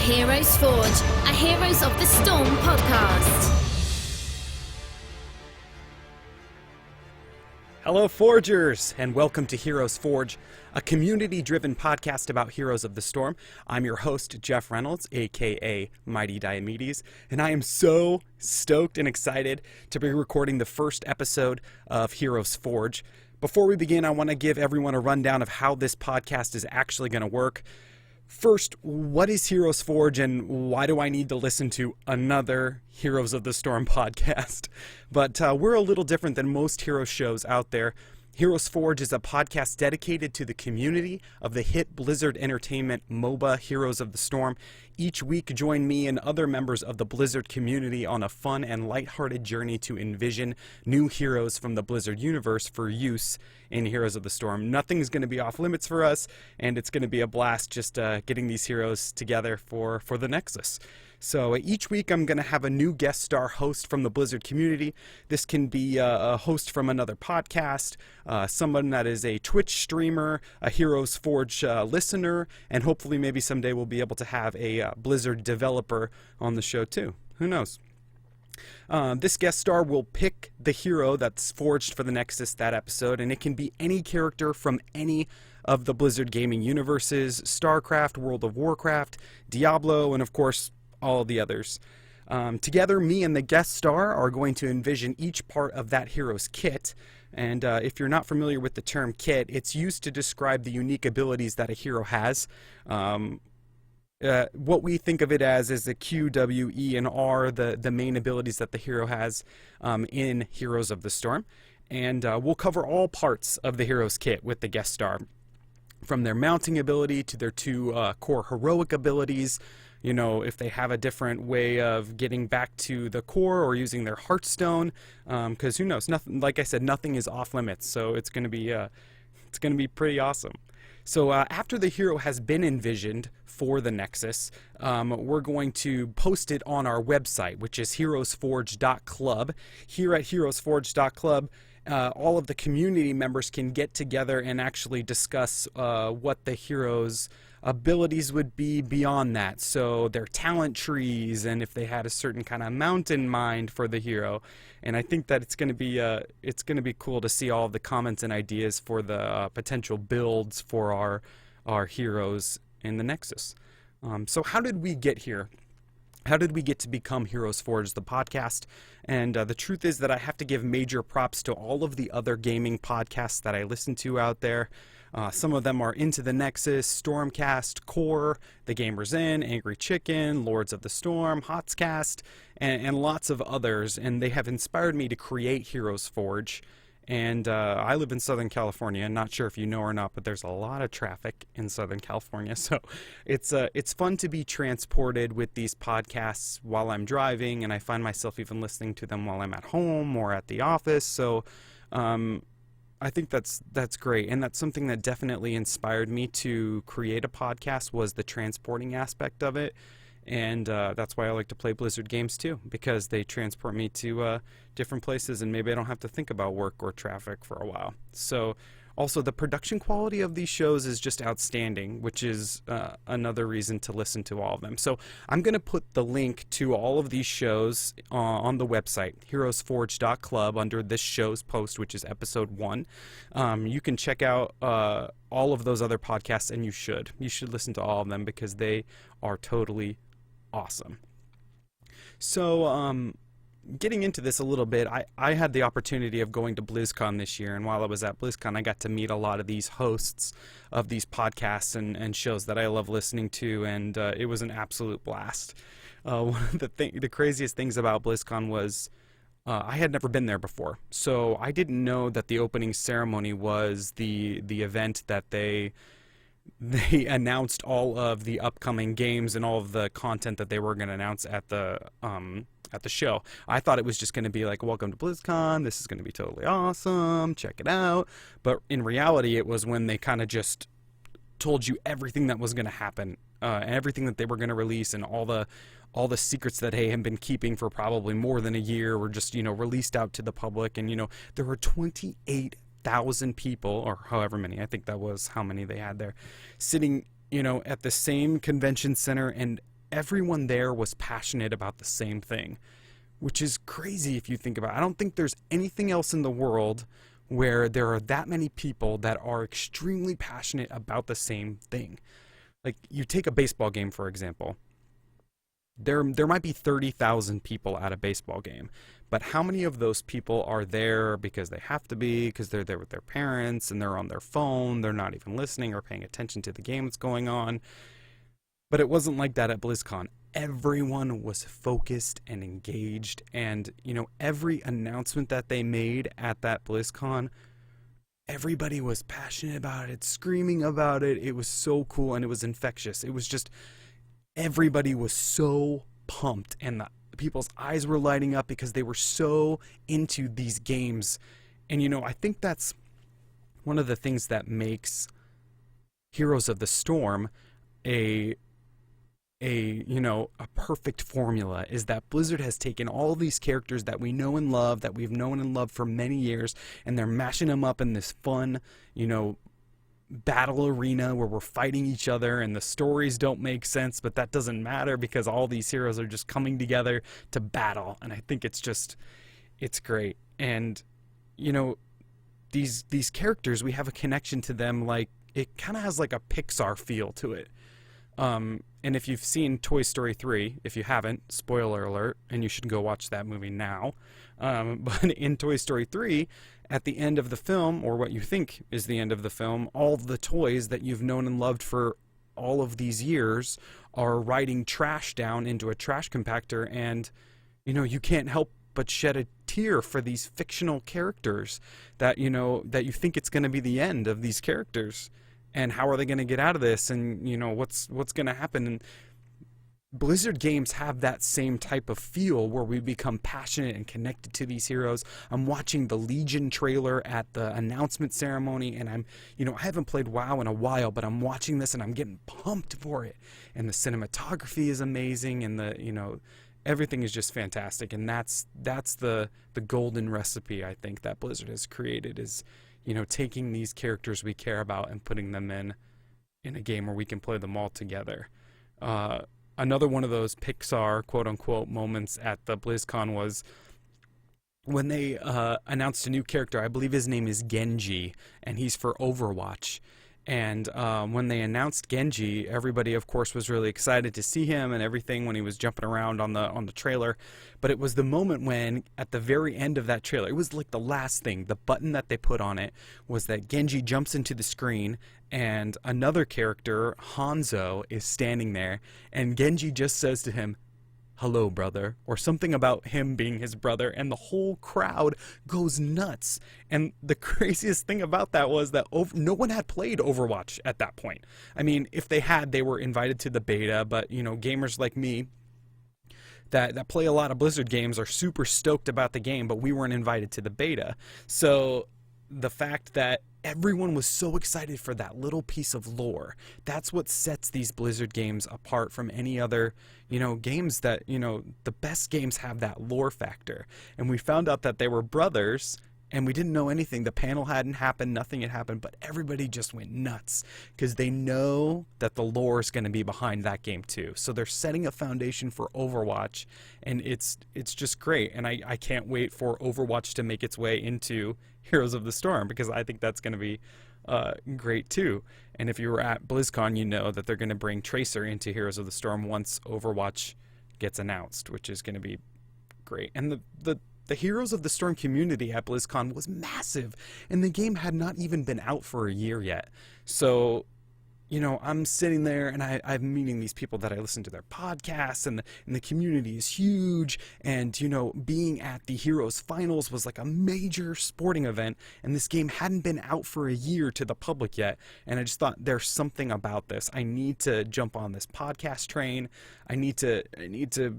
Heroes Forge, a Heroes of the Storm podcast. Hello, Forgers, and welcome to Heroes Forge, a community-driven podcast about Heroes of the Storm. I'm your host, Jeff Reynolds, aka Mighty Diomedes, and I am so stoked and excited to be recording the first episode of Heroes Forge. Before we begin, I want to give everyone a rundown of how this podcast is actually going to work. First, what is Heroes Forge and why do I need to listen to another Heroes of the Storm podcast? But we're a little different than most hero shows out there. Heroes Forge is a podcast dedicated to the community of the hit Blizzard Entertainment MOBA Heroes of the Storm. Each week, join me and other members of the Blizzard community on a fun and lighthearted journey to envision new heroes from the Blizzard universe for use in Heroes of the Storm. Nothing's going to be off limits for us, and it's going to be a blast just getting these heroes together for the Nexus. So each week I'm going to have a new guest star host from the Blizzard community. This can be a host from another podcast, someone that is a Twitch streamer, a Heroes Forge listener, and hopefully maybe someday we'll be able to have a Blizzard developer on the show too. Who knows? This guest star will pick the hero that's forged for the Nexus that episode, and it can be any character from any of the Blizzard gaming universes, StarCraft, World of Warcraft, Diablo, and of course all the others. Together, me and the guest star are going to envision each part of that hero's kit. And if you're not familiar with the term kit, it's used to describe the unique abilities that a hero has. What we think of it as is the Q, W, E, and R, the main abilities that the hero has in Heroes of the Storm. And we'll cover all parts of the hero's kit with the guest star, from their mounting ability to their two core heroic abilities. You know, if they have a different way of getting back to the core or using their Hearthstone, because who knows? Nothing, like I said, nothing is off limits. So it's going to be pretty awesome. So after the hero has been envisioned for the Nexus, we're going to post it on our website, which is HeroesForge.club. Here at HeroesForge.club, all of the community members can get together and actually discuss what the hero's abilities would be beyond that. So their talent trees, and if they had a certain kind of mount in mind for the hero. And I think that it's going to be cool to see all of the comments and ideas for the potential builds for our heroes in the Nexus. So how did we get here? How did we get to become Heroes Forge, the podcast? And the truth is that I have to give major props to all of the other gaming podcasts that I listen to out there. Some of them are Into the Nexus, Stormcast, Core, The Gamer's Inn, Angry Chicken, Lords of the Storm, HotSCast, and lots of others. And they have inspired me to create Heroes Forge. And I live in Southern California. Not sure if you know or not, but there's a lot of traffic in Southern California. So it's fun to be transported with these podcasts while I'm driving, and I find myself even listening to them while I'm at home or at the office. So I think that's great, and that's something that definitely inspired me to create a podcast, was the transporting aspect of it. And that's why I like to play Blizzard games too, because they transport me to different places, and maybe I don't have to think about work or traffic for a while. So also the production quality of these shows is just outstanding, which is another reason to listen to all of them. So I'm going to put the link to all of these shows on the website, HeroesForge.club, under this show's post, which is episode 1. You can check out all of those other podcasts, and you should listen to all of them because they are totally awesome. So getting into this a little bit, I had the opportunity of going to BlizzCon this year, and while I was at BlizzCon, I got to meet a lot of these hosts of these podcasts and shows that I love listening to, and it was an absolute blast. One of the craziest things about BlizzCon was I had never been there before, so I didn't know that the opening ceremony was the event that they announced all of the upcoming games and all of the content that they were going to announce at the show. I thought it was just going to be like, welcome to BlizzCon, this is going to be totally awesome, check it out. But in reality, it was when they kind of just told you everything that was going to happen, and everything that they were going to release, and all the secrets that they had been keeping for probably more than a year were just, released out to the public. And, there were 28,000 people, or however many, I think that was how many they had there, sitting, at the same convention center, and everyone there was passionate about the same thing, which is crazy if you think about it. I don't think there's anything else in the world where there are that many people that are extremely passionate about the same thing. Like, you take a baseball game, for example. There might be 30,000 people at a baseball game, but how many of those people are there because they have to be, because they're there with their parents and they're on their phone, they're not even listening or paying attention to the game that's going on? But it wasn't like that at BlizzCon. Everyone was focused and engaged, and every announcement that they made at that BlizzCon, everybody was passionate about it, screaming about it. It was so cool, and it was infectious. It was just, everybody was so pumped, and the people's eyes were lighting up because they were so into these games. And I think that's one of the things that makes Heroes of the Storm a perfect formula, is that Blizzard has taken all these characters that we know and love, that we've known and loved for many years, and they're mashing them up in this fun, battle arena where we're fighting each other, and the stories don't make sense, but that doesn't matter because all these heroes are just coming together to battle. And I think it's great. And these characters, we have a connection to them, like it kind of has like a Pixar feel to it. And if you've seen Toy Story 3, if you haven't, spoiler alert, and you should go watch that movie now. But in Toy Story 3, at the end of the film, or what you think is the end of the film, all the toys that you've known and loved for all of these years are riding trash down into a trash compactor, and you can't help but shed a tear for these fictional characters that that you think it's going to be the end of these characters. And how are they going to get out of this? And, what's going to happen? And Blizzard games have that same type of feel where we become passionate and connected to these heroes. I'm watching the Legion trailer at the announcement ceremony, and I haven't played WoW in a while, but I'm watching this and I'm getting pumped for it. And the cinematography is amazing, and everything is just fantastic. And that's the golden recipe, I think, that Blizzard has created, is taking these characters we care about and putting them in a game where we can play them all together. Another one of those Pixar, quote-unquote, moments at the BlizzCon was when they announced a new character. I believe his name is Genji, and he's for Overwatch. And when they announced Genji, everybody, of course, was really excited to see him and everything when he was jumping around on the trailer. But it was the moment when, at the very end of that trailer, it was like the last thing, the button that they put on it was that Genji jumps into the screen, and another character, Hanzo, is standing there, and Genji just says to him, "Hello, brother," or something about him being his brother, and the whole crowd goes nuts. And the craziest thing about that was that no one had played Overwatch at that point. I mean, if they had, they were invited to the beta, but gamers like me that play a lot of Blizzard games are super stoked about the game, but we weren't invited to the beta. So the fact that everyone was so excited for that little piece of lore, that's what sets these Blizzard games apart from any other games. That the best games have that lore factor. And we found out that they were brothers, and we didn't know anything. The panel hadn't happened, nothing had happened, but everybody just went nuts because they know that the lore is going to be behind that game too. So they're setting a foundation for Overwatch, and it's just great. And I can't wait for Overwatch to make its way into Heroes of the Storm, because I think that's going to be great too. And if you were at BlizzCon, you know that they're going to bring Tracer into Heroes of the Storm once Overwatch gets announced, which is going to be great. And the Heroes of the Storm community at BlizzCon was massive, and the game had not even been out for a year yet. So I'm sitting there and I'm meeting these people that I listen to their podcasts, and the community is huge. And, being at the Heroes Finals was like a major sporting event, and this game hadn't been out for a year to the public yet. And I just thought, there's something about this. I need to jump on this podcast train. I need to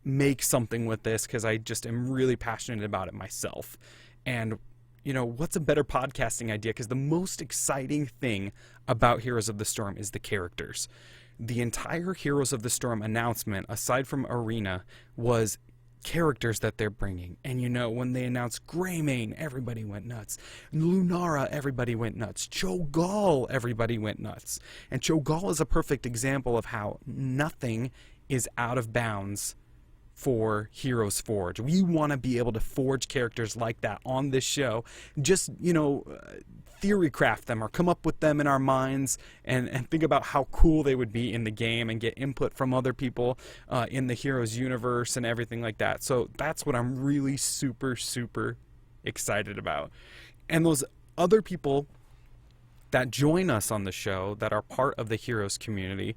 make something with this, because I just am really passionate about it myself. And what's a better podcasting idea? Because the most exciting thing about Heroes of the Storm is the characters. The entire Heroes of the Storm announcement, aside from Arena, was characters that they're bringing. And when they announced Greymane, everybody went nuts. Lunara, everybody went nuts. Cho'Gall, everybody went nuts. And Cho'Gall is a perfect example of how nothing is out of bounds for HeroesForge. We want to be able to forge characters like that on this show. Just, theory craft them or come up with them in our minds and think about how cool they would be in the game and get input from other people in the Heroes universe and everything like that. So that's what I'm really super, super excited about. And those other people that join us on the show that are part of the Heroes community,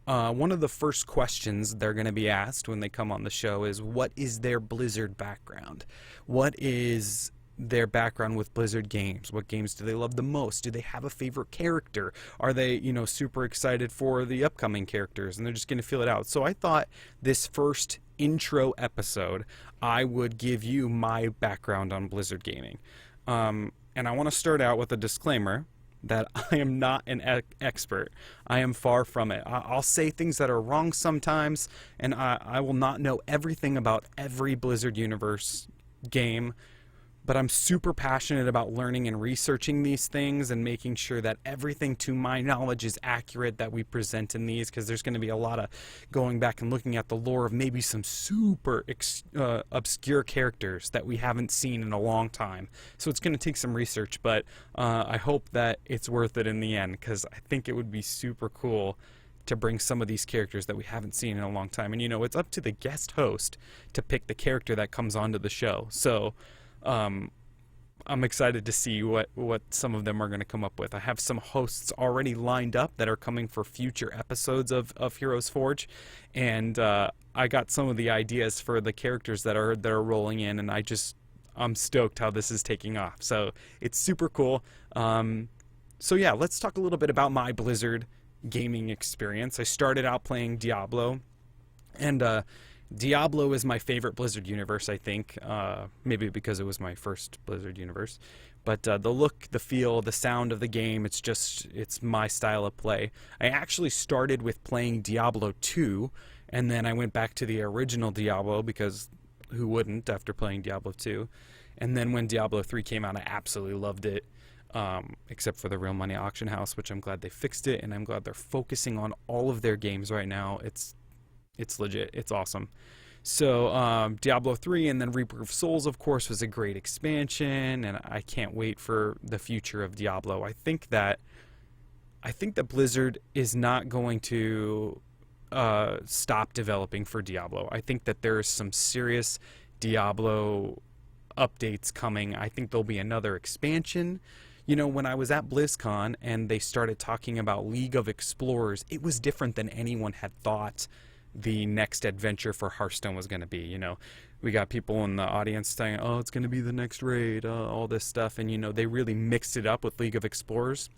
one of the first questions they're going to be asked when they come on the show is, what is their Blizzard background? What is their background with Blizzard games? What games do they love the most? Do they have a favorite character? Are they, super excited for the upcoming characters? And they're just going to feel it out. So I thought this first intro episode, I would give you my background on Blizzard gaming. And I want to start out with a disclaimer that I am not an expert. I am far from it. I'll say things that are wrong sometimes, and I will not know everything about every Blizzard universe game, but I'm super passionate about learning and researching these things and making sure that everything to my knowledge is accurate that we present in these, because there's going to be a lot of going back and looking at the lore of maybe some super obscure characters that we haven't seen in a long time. So it's going to take some research, but I hope that it's worth it in the end, because I think it would be super cool to bring some of these characters that we haven't seen in a long time. And it's up to the guest host to pick the character that comes onto the show. So I'm excited to see what some of them are going to come up with. I have some hosts already lined up that are coming for future episodes of HeroesForge, and I got some of the ideas for the characters that are rolling in, and I'm stoked how this is taking off. So it's super cool. So yeah, let's talk a little bit about my Blizzard gaming experience. I started out playing Diablo, and Diablo is my favorite Blizzard universe, I think, maybe because it was my first Blizzard universe. But the look, the feel, the sound of the game, it's my style of play. I actually started with playing Diablo 2, and then I went back to the original Diablo, because who wouldn't after playing Diablo 2? And then when Diablo 3 came out, I absolutely loved it, except for the Real Money Auction House, which I'm glad they fixed it, and I'm glad they're focusing on all of their games right now. It's legit. It's awesome. So Diablo 3 and then Reaper of Souls, of course, was a great expansion, and I can't wait for the future of Diablo. I think that Blizzard is not going to stop developing for Diablo. I think that there's some serious Diablo updates coming. I think there'll be another expansion. When I was at BlizzCon and they started talking about League of Explorers, it was different than anyone had thought the next adventure for Hearthstone was going to be. We got people in the audience saying, oh, it's going to be the next raid, all this stuff, and they really mixed it up with League of Explorers,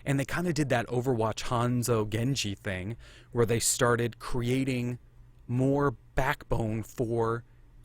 and they kind of did that Overwatch Hanzo Genji thing where they started creating more backbone for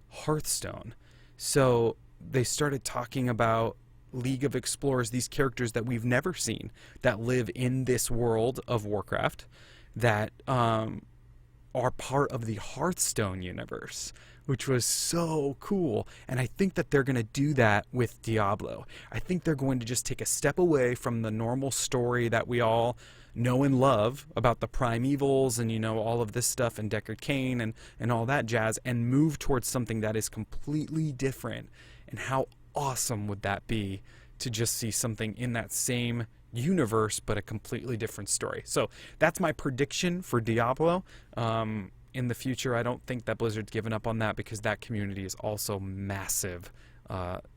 Hearthstone. So they started talking about League of Explorers, these characters that we've never seen that live in this world of Warcraft that are part of the Hearthstone universe, which was so cool. And I think that they're going to do that with Diablo. I think they're going to just take a step away from the normal story that we all know and love about the primevals and, all of this stuff and Deckard Cain and all that jazz, and move towards something that is completely different. And how awesome would that be to just see something in that same universe but a completely different story. So that's my prediction for Diablo. In the future, I don't think that Blizzard's given up on that, because that community is also massive. Then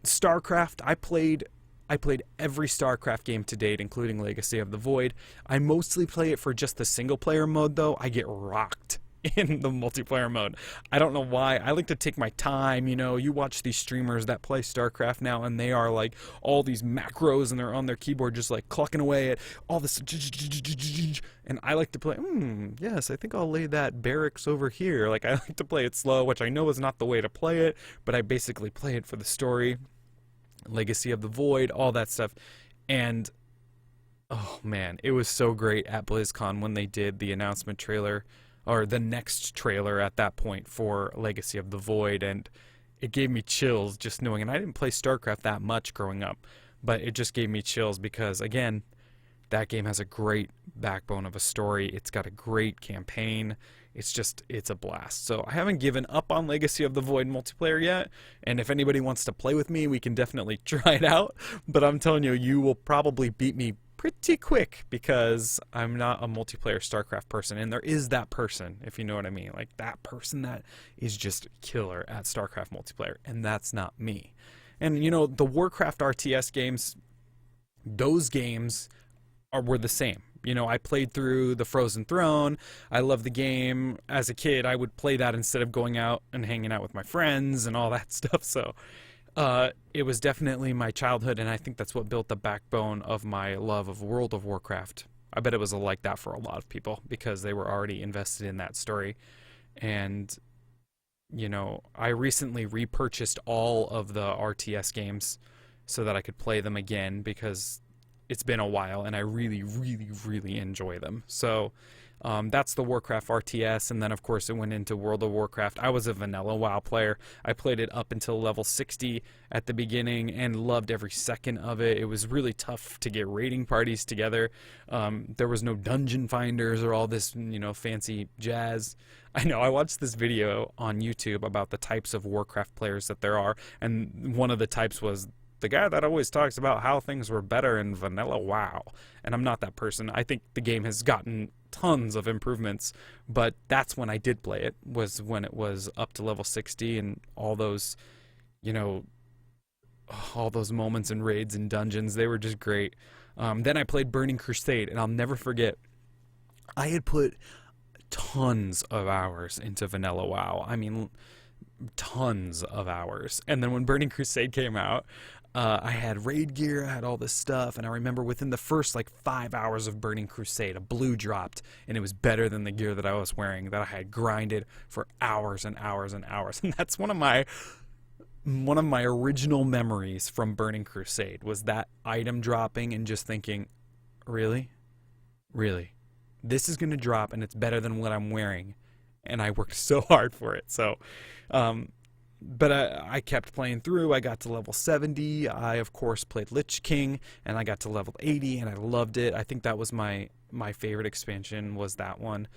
StarCraft, I played every StarCraft game to date, including Legacy of the Void. I mostly play it for just the single player mode, though. I get rocked in the multiplayer mode. I don't know why. I like to take my time. You watch these streamers that play StarCraft now, and they are like all these macros, and they're on their keyboard just like clucking away at all this, and I like to play, yes, I think I'll lay that barracks over here. Like, I like to play it slow, which I know is not the way to play it, but I basically play it for the story. Legacy of the Void, all that stuff. And oh man, it was so great at BlizzCon when they did the announcement trailer, or the next trailer at that point, for Legacy of the Void, and it gave me chills just knowing, and I didn't play StarCraft that much growing up, but it just gave me chills because, again, That game has a great backbone of a story. It's got a great campaign. It's a blast. So I haven't given up on Legacy of the Void multiplayer yet, and if anybody wants to play with me, we can definitely try it out. But I'm telling you, you will probably beat me pretty quick because I'm not a multiplayer StarCraft person, and there is that person, if you know what I mean, like that person that is just killer at StarCraft multiplayer, and that's not me. And you know, the Warcraft RTS games, those games were the same. You know, I played through the Frozen Throne. I love the game. As a kid, I would play that instead of going out and hanging out with my friends and all that stuff. So it was definitely my childhood, and I think that's what built the backbone of my love of World of Warcraft. I bet it was like that for a lot of people because they were already invested in that story. And, you know, I recently repurchased all of the RTS games so that I could play them again because it's been a while, and I really, really, really enjoy them. So that's the Warcraft RTS, and then of course it went into World of Warcraft. I was a vanilla WoW player. I played it up until level 60 at the beginning and loved every second of it. It was really tough to get raiding parties together. There was no dungeon finders or all this, you know, fancy jazz. I know, I watched this video on YouTube about the types of Warcraft players that there are, and one of the types was the guy that always talks about how things were better in vanilla WoW. And I'm not that person. I think the game has gotten tons of improvements, but that's when I did play it, was when it was up to level 60 and all those, you know, all those moments and raids and dungeons, they were just great. Then I played Burning Crusade, and I'll never forget, I had put tons of hours into vanilla WoW. I mean, tons of hours. And then when Burning Crusade came out, I had raid gear, I had all this stuff, and I remember within the first like 5 hours of Burning Crusade, a blue dropped, and it was better than the gear that I was wearing, that I had grinded for hours and hours and hours. And that's one of my original memories from Burning Crusade, was that item dropping and just thinking, really? This is going to drop, and it's better than what I'm wearing. And I worked so hard for it. So, but I kept playing through. I got to level 70. I, of course, played Lich King, and I got to level 80, and I loved it. I think that was my favorite expansion, was that one.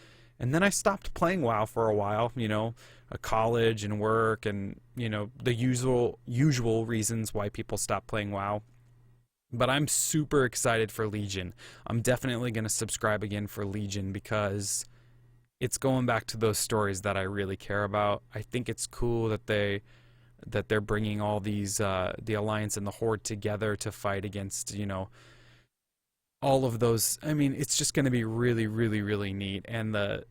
And then I stopped playing WoW for a while, you know, college and work and, you know, the usual reasons why people stop playing WoW. But I'm super excited for Legion. I'm definitely going to subscribe again for Legion because it's going back to those stories that I really care about. I think it's cool that they're bringing all these the Alliance and the Horde together to fight against, you know, all of those. I mean, it's just going to be really, really, really neat, and the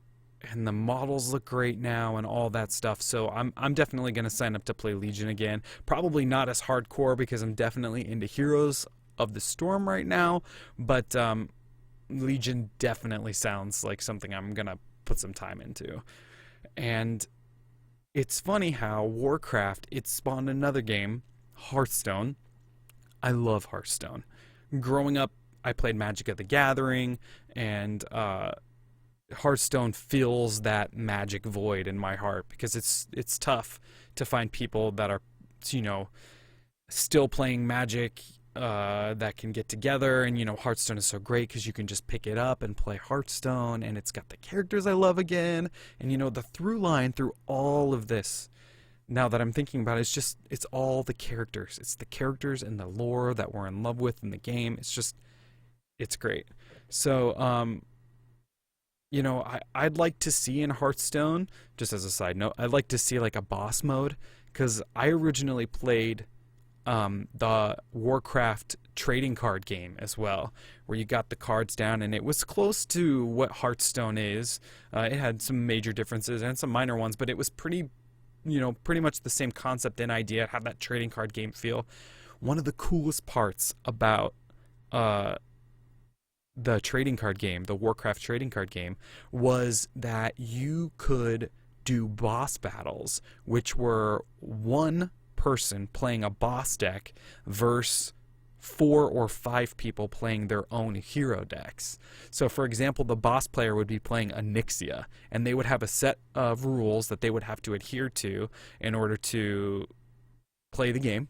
models look great now and all that stuff. So I'm definitely going to sign up to play Legion again. Probably not as hardcore because I'm definitely into Heroes of the Storm right now, but Legion definitely sounds like something I'm going to put some time into. And it's funny how Warcraft, it spawned another game, Hearthstone. I love Hearthstone. Growing up, I played Magic the Gathering, and Hearthstone fills that magic void in my heart because it's tough to find people that are, you know, still playing Magic, that can get together. And, you know, Hearthstone is so great because you can just pick it up and play Hearthstone, and it's got the characters I love again. And, you know, the through line through all of this, now that I'm thinking about it, it's all the characters. It's the characters and the lore that we're in love with in the game. It's great. So, you know, I'd like to see in Hearthstone, just as a side note, I'd like to see like a boss mode, because I originally played the Warcraft trading card game as well, where you got the cards down, and it was close to what Hearthstone is. It had some major differences and some minor ones, but it was pretty much the same concept and idea. It had that trading card game feel. One of the coolest parts about the trading card game, the Warcraft trading card game, was that you could do boss battles, which were one person playing a boss deck versus 4 or 5 people playing their own hero decks. So for example, the boss player would be playing Onyxia, and they would have a set of rules that they would have to adhere to in order to play the game.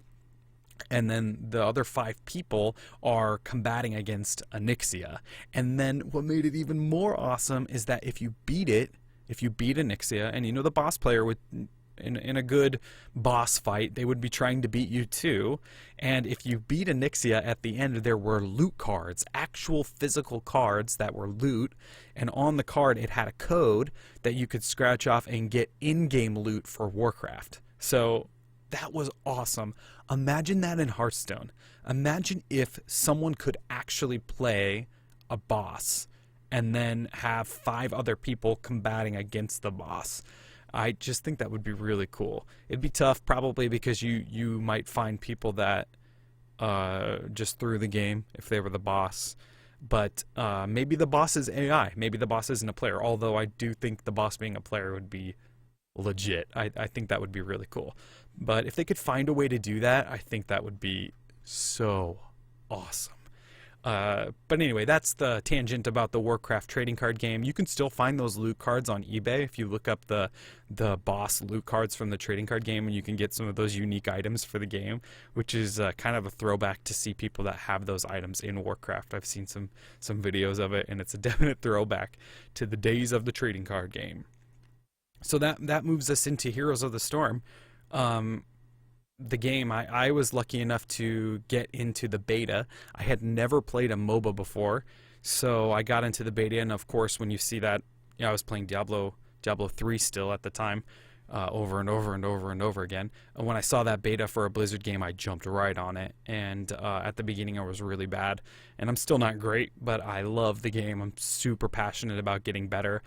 and then the other 5 people are combating against Onyxia. And then what made it even more awesome is that if you beat Onyxia, and the boss player would, in a good boss fight, they would be trying to beat you too. And if you beat Onyxia, at the end there were loot cards, actual physical cards that were loot, and on the card it had a code that you could scratch off and get in-game loot for Warcraft. So that was awesome. Imagine that in Hearthstone. Imagine if someone could actually play a boss and then have 5 other people combating against the boss. I just think that would be really cool. It'd be tough probably because you might find people that just threw the game if they were the boss. But maybe the boss is AI. Maybe the boss isn't a player. Although I do think the boss being a player would be legit. I think that would be really cool. But if they could find a way to do that, I think that would be so awesome. But anyway, that's the tangent about the Warcraft trading card game. You can still find those loot cards on eBay if you look up the boss loot cards from the trading card game, and you can get some of those unique items for the game, which is kind of a throwback to see people that have those items in Warcraft. I've seen some videos of it, and it's a definite throwback to the days of the trading card game. So that moves us into Heroes of the Storm. The game, I was lucky enough to get into the beta. I had never played a MOBA before, so I got into the beta, and of course when you see that, I was playing Diablo 3 still at the time, over and over and over and over again. And when I saw that beta for a Blizzard game, I jumped right on it, and at the beginning I was really bad, and I'm still not great, but I love the game. I'm super passionate about getting better.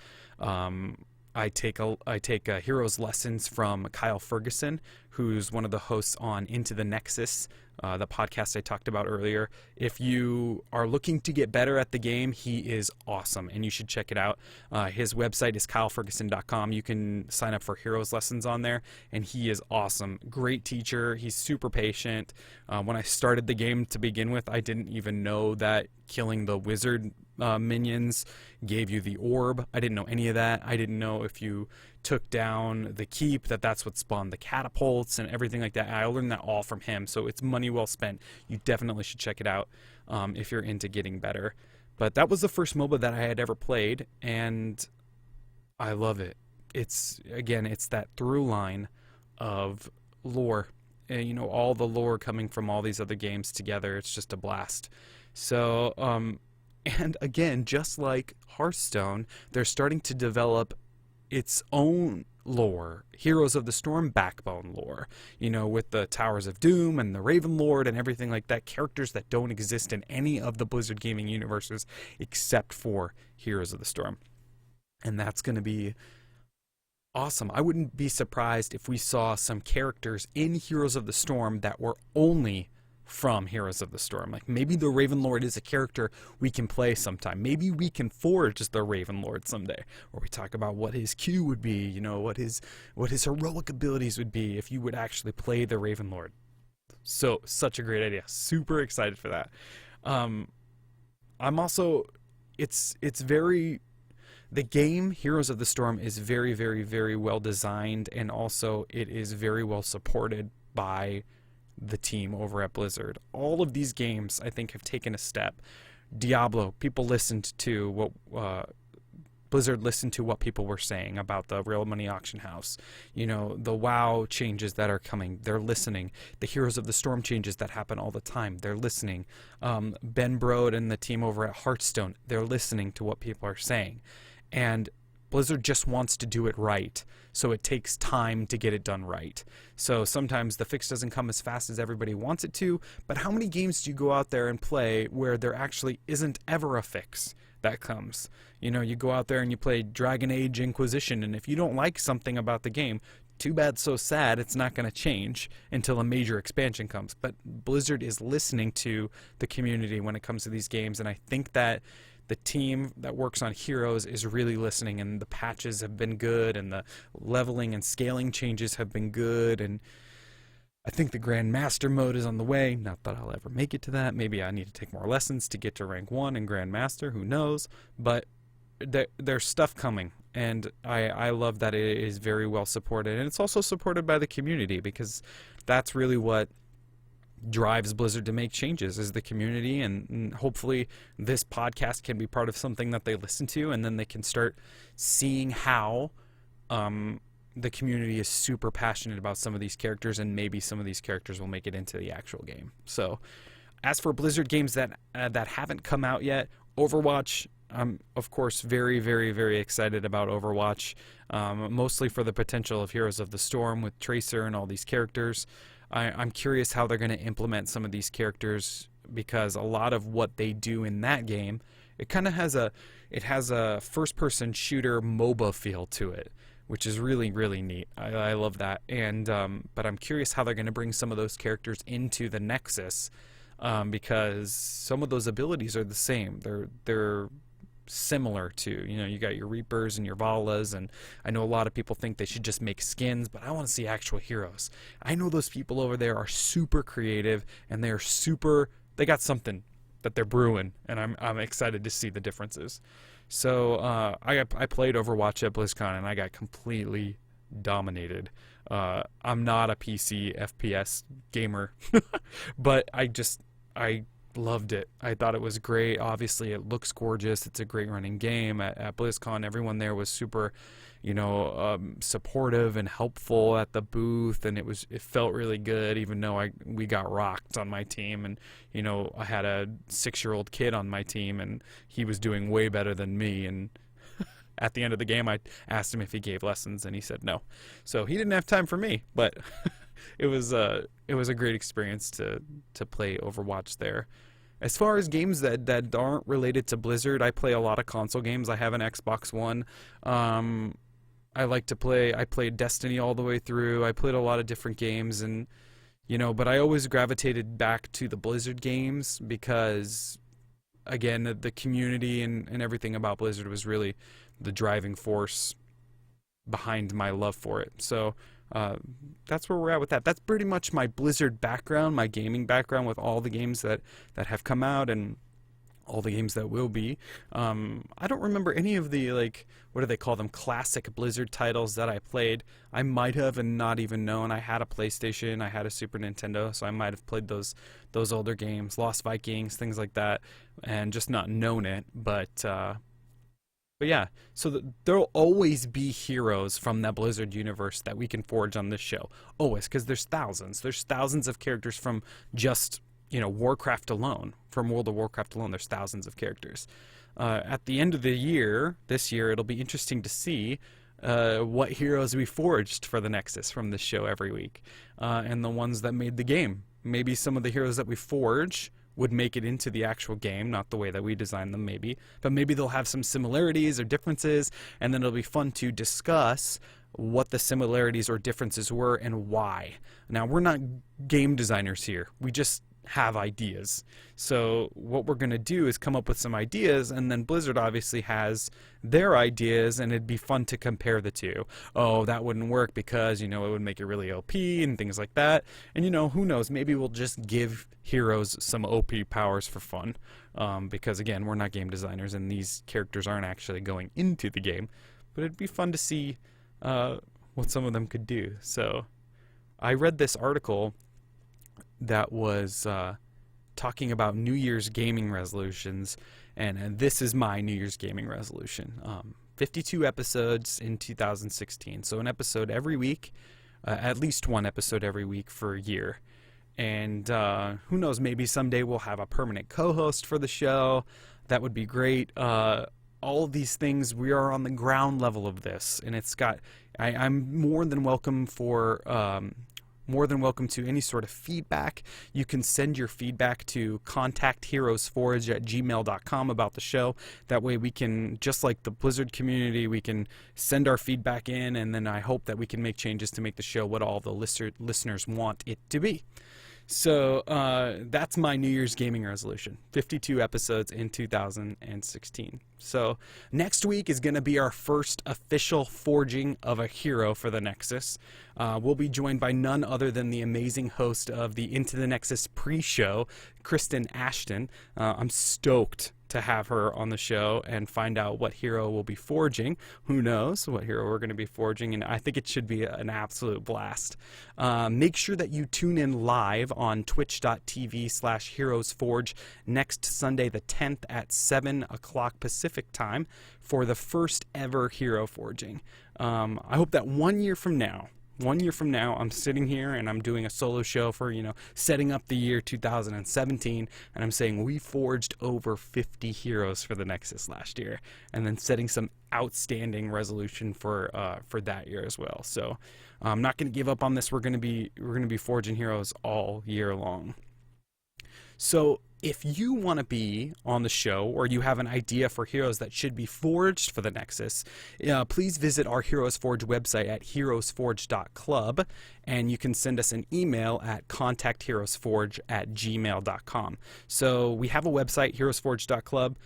I take Heroes lessons from Kyle Ferguson, who's one of the hosts on Into the Nexus, the podcast I talked about earlier. If you are looking to get better at the game, he is awesome, and you should check it out. His website is kyleferguson.com. You can sign up for Heroes lessons on there, and he is awesome. Great teacher. He's super patient. When I started the game to begin with, I didn't even know that killing the wizard minions gave you the orb. I didn't know any of that. I didn't know if you took down the keep that's what spawned the catapults and everything like that. I learned that all from him, so it's money well spent. You definitely should check it out if you're into getting better. But that was the first MOBA that I had ever played, and I love it. It's that through line of lore, and all the lore coming from all these other games together. It's just a blast. So and again, just like Hearthstone, they're starting to develop its own lore, Heroes of the Storm backbone lore, with the Towers of Doom and the Raven Lord and everything like that, characters that don't exist in any of the Blizzard gaming universes except for Heroes of the Storm. And that's going to be awesome. I wouldn't be surprised if we saw some characters in Heroes of the Storm that were only from Heroes of the Storm. Like maybe the Raven Lord is a character we can play sometime. Maybe we can forge the Raven Lord someday, where we talk about what his Q would be, what his heroic abilities would be if you would actually play the Raven Lord. So such a great idea. Super excited for that. I'm also the game Heroes of the Storm is very, very, very well designed, and also it is very well supported by the team over at Blizzard. All of these games, I think, have taken a step. Diablo, people listened to what Blizzard listened to what people were saying about the real money auction house. The WoW changes that are coming, they're listening. The Heroes of the Storm changes that happen all the time, they're listening. Ben Brode and the team over at Hearthstone, they're listening to what people are saying. And Blizzard just wants to do it right, so it takes time to get it done right. So sometimes the fix doesn't come as fast as everybody wants it to, but how many games do you go out there and play where there actually isn't ever a fix that comes? You go out there and you play Dragon Age Inquisition, and if you don't like something about the game, too bad, so sad, it's not going to change until a major expansion comes. But Blizzard is listening to the community when it comes to these games, and I think that the team that works on Heroes is really listening, and the patches have been good, and the leveling and scaling changes have been good, and I think the Grandmaster mode is on the way. Not that I'll ever make it to that. Maybe I need to take more lessons to get to rank 1 in Grandmaster, who knows, but there's stuff coming, and I love that it is very well supported, and it's also supported by the community, because that's really what drives Blizzard to make changes is the community, and hopefully this podcast can be part of something that they listen to, and then they can start seeing how the community is super passionate about some of these characters, and maybe some of these characters will make it into the actual game. So as for Blizzard games that haven't come out yet, Overwatch, I'm of course very, very, very excited about Overwatch, mostly for the potential of Heroes of the Storm with Tracer and all these characters. I'm curious how they're going to implement some of these characters, because a lot of what they do in that game, it kind of has a first-person shooter MOBA feel to it, which is really, really neat. I love that. And but I'm curious how they're going to bring some of those characters into the Nexus, because some of those abilities are the same. They're similar to, you got your Reapers and your Valas, and I know a lot of people think they should just make skins, but I want to see actual heroes. I know those people over there are super creative, and they got something that they're brewing, and I'm excited to see the differences. So I played Overwatch at BlizzCon, and I got completely dominated. I'm not a PC FPS gamer, but I loved it. I thought it was great. Obviously, it looks gorgeous. It's a great running game. At BlizzCon, everyone there was super, supportive and helpful at the booth, and it felt really good, even though we got rocked on my team, and I had a 6-year-old kid on my team, and he was doing way better than me. And at the end of the game, I asked him if he gave lessons, and he said no. So he didn't have time for me, but it was a great experience to play Overwatch there. As far as games that aren't related to Blizzard, I play a lot of console games. I have an Xbox One. I played Destiny all the way through. I played a lot of different games, and but I always gravitated back to the Blizzard games because, again, the community and everything about Blizzard was really the driving force behind my love for it. So that's where we're at with that. That's pretty much my Blizzard background, my gaming background, with all the games that have come out and all the games that will be. I don't remember any of the, what do they call them, classic Blizzard titles that I played. I might have and not even known. I had a PlayStation, I had a Super Nintendo, so I might have played those older games, Lost Vikings, things like that, and just not known it. But yeah, so there'll always be heroes from the Blizzard universe that we can forge on this show. Always, because there's thousands. There's thousands of characters from just, Warcraft alone. From World of Warcraft alone, there's thousands of characters. At the end of the year, this year, it'll be interesting to see what heroes we forged for the Nexus from this show every week. And the ones that made the game. Maybe some of the heroes that we forge would make it into the actual game, not the way that we designed them maybe, but maybe they'll have some similarities or differences, and then it'll be fun to discuss what the similarities or differences were and why. Now, we're not game designers here. We just have ideas. So what we're going to do is come up with some ideas, and then Blizzard obviously has their ideas, and it'd be fun to compare the two. Oh, that wouldn't work because, it would make it really OP and things like that. And, who knows, maybe we'll just give heroes some OP powers for fun, because, again, we're not game designers, and these characters aren't actually going into the game. But it'd be fun to see what some of them could do. So I read this article that was talking about New Year's gaming resolutions, and this is my New Year's gaming resolution. 52 episodes in 2016, so an episode every week, at least one episode every week for a year. And who knows, maybe someday we'll have a permanent co-host for the show. That would be great. All of these things, we are on the ground level of this, and I'm more than welcome to any sort of feedback. You can send your feedback to contactheroesforge@gmail.com about the show. That way we can, just like the Blizzard community, we can send our feedback in, and then I hope that we can make changes to make the show what all the listeners want it to be. So that's my New Year's gaming resolution, 52 episodes in 2016. So next week is going to be our first official forging of a hero for the Nexus. We'll be joined by none other than the amazing host of the Into the Nexus pre-show, Kristen Ashton. I'm stoked to have her on the show and find out what hero we'll be forging. Who knows what hero we're going to be forging, and I think it should be an absolute blast. Make sure that you tune in live on twitch.tv/HeroesForge next Sunday the 10th at 7 o'clock Pacific time for the first ever hero forging. I hope that 1 year from now, I'm sitting here and I'm doing a solo show for, setting up the year 2017, and I'm saying we forged over 50 heroes for the Nexus last year, and then setting some outstanding resolution for that year as well. So I'm not going to give up on this. We're going to be forging heroes all year long. So if you want to be on the show, or you have an idea for heroes that should be forged for the Nexus, please visit our HeroesForge website at HeroesForge.club, and you can send us an email at contactheroesforge@gmail.com. So we have a website, HeroesForge.club.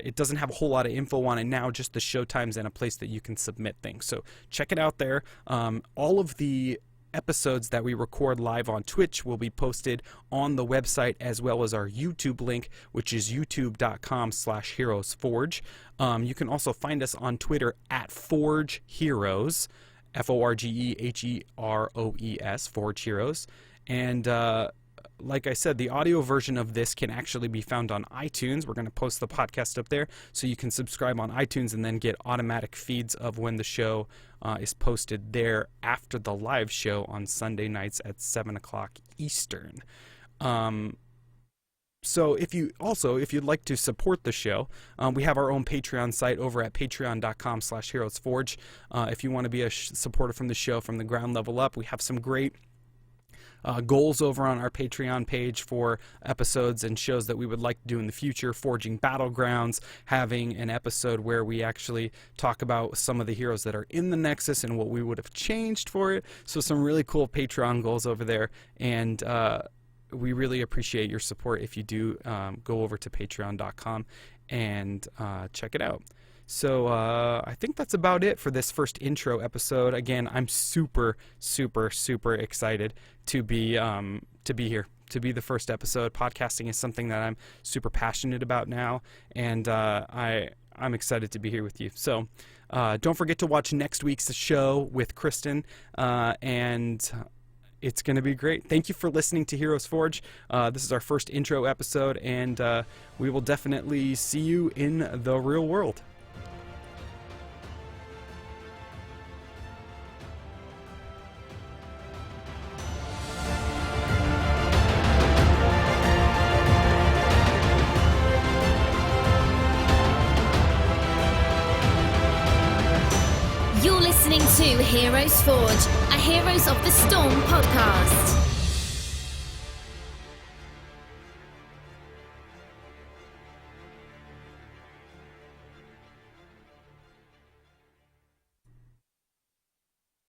It doesn't have a whole lot of info on it now, just the show times and a place that you can submit things. So check it out there. All of the episodes that we record live on Twitch will be posted on the website, as well as our YouTube link, which is youtube.com/HeroesForge. You can also find us on Twitter at Forge Heroes, FORGEHEROES, Forge Heroes. And like I said, the audio version of this can actually be found on iTunes. We're going to post the podcast up there, so you can subscribe on iTunes and then get automatic feeds of when the show is posted there after the live show on Sunday nights at 7 o'clock Eastern. So if you'd like to support the show, we have our own Patreon site over at patreon.com/HeroesForge. If you want to be a supporter from the show from the ground level up, we have some great goals over on our Patreon page for episodes and shows that we would like to do in the future. Forging Battlegrounds, having an episode where we actually talk about some of the heroes that are in the Nexus and what we would have changed for it. So some really cool Patreon goals over there, and we really appreciate your support if you do go over to patreon.com and check it out. So I think that's about it for this first intro episode. Again, I'm super, super, super excited to be here, to be the first episode. Podcasting is something that I'm super passionate about now, and I'm excited to be here with you. So don't forget to watch next week's show with Kristen, and it's going to be great. Thank you for listening to Heroes Forge. This is our first intro episode, and we will definitely see you in the real world. You're listening to Heroes Forge, a Heroes of the Storm podcast.